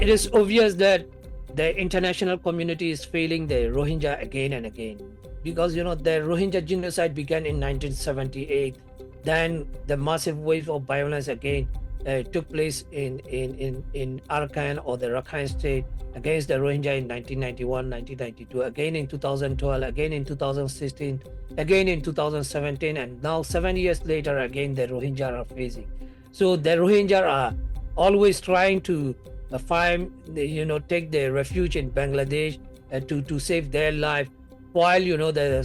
it is obvious that the international community is failing the Rohingya again and again, because the Rohingya genocide began in 1978. Then the massive wave of violence again took place in Arakan, or the Rakhine state, against the Rohingya in 1991, 1992, again in 2012, again in 2016, again in 2017, and now 7 years later, again the Rohingya are facing. So the Rohingya are always trying to take their refuge in Bangladesh to save their life, while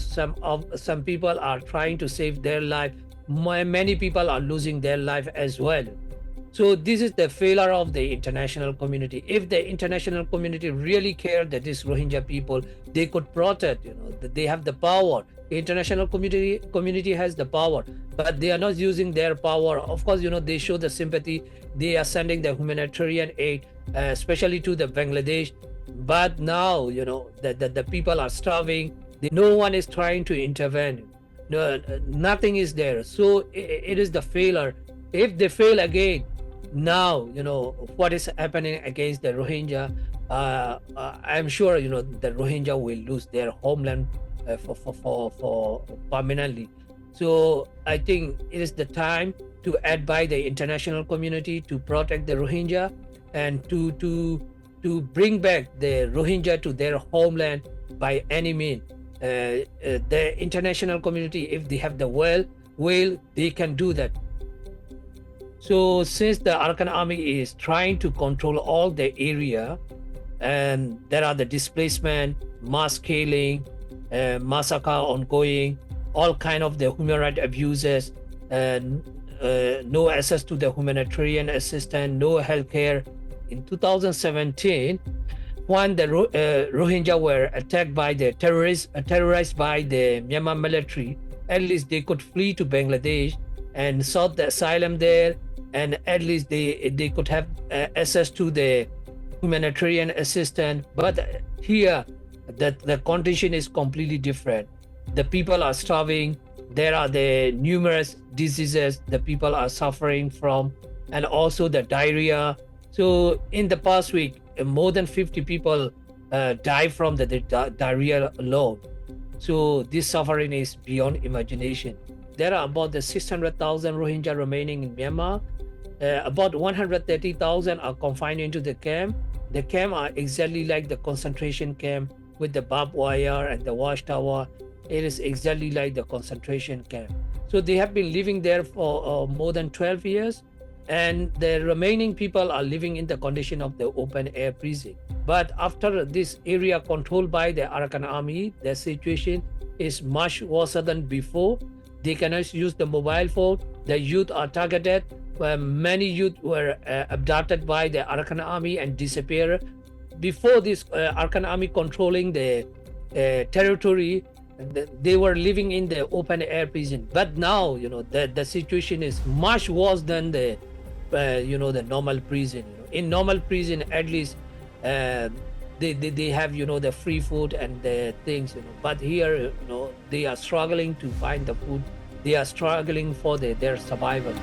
some people are trying to save their life. Many people are losing their life as well. So this is the failure of the international community. If the international community really cared that these Rohingya people, they could protect, that they have the power. The international community has the power, but they are not using their power. Of course, they show the sympathy. They are sending the humanitarian aid, especially to the Bangladesh. But now, the people are starving. No one is trying to intervene. No, nothing is there. So it is the failure. If they fail again, now what is happening against the Rohingya, I'm sure the Rohingya will lose their homeland for permanently. So I think it is the time to advise the international community to protect the Rohingya, and to bring back the Rohingya to their homeland by any means. The international community, if they have the will, they can do that. So since the Arakan army is trying to control all the area, and there are the displacement, mass killing, massacre ongoing, all kind of the human rights abuses, and no access to the humanitarian assistance, no healthcare. In 2017, when the Rohingya were attacked by the terrorized by the Myanmar military, at least they could flee to Bangladesh and sought the asylum there, and at least they could have access to the humanitarian assistance. But here, the condition is completely different. The people are starving. There are the numerous diseases the people are suffering from, and also the diarrhea. So in the past week, more than 50 people died from the diarrhea alone. So this suffering is beyond imagination. There are about the 600,000 Rohingya remaining in Myanmar. About 130,000 are confined into the camp. The camp are exactly like the concentration camp, with the barbed wire and the watchtower. It is exactly like the concentration camp. So they have been living there for more than 12 years. And the remaining people are living in the condition of the open air prison. But after this area controlled by the Arakan army, the situation is much worse than before. They cannot use the mobile phone. The youth are targeted. Many youth were abducted by the Arakan army and disappeared. Before this Arakan army controlling the territory, they were living in the open air prison. But now, the situation is much worse than the normal prison. In normal prison, at least they have the free food and the things. But here, they are struggling to find the food. They are struggling for their survival.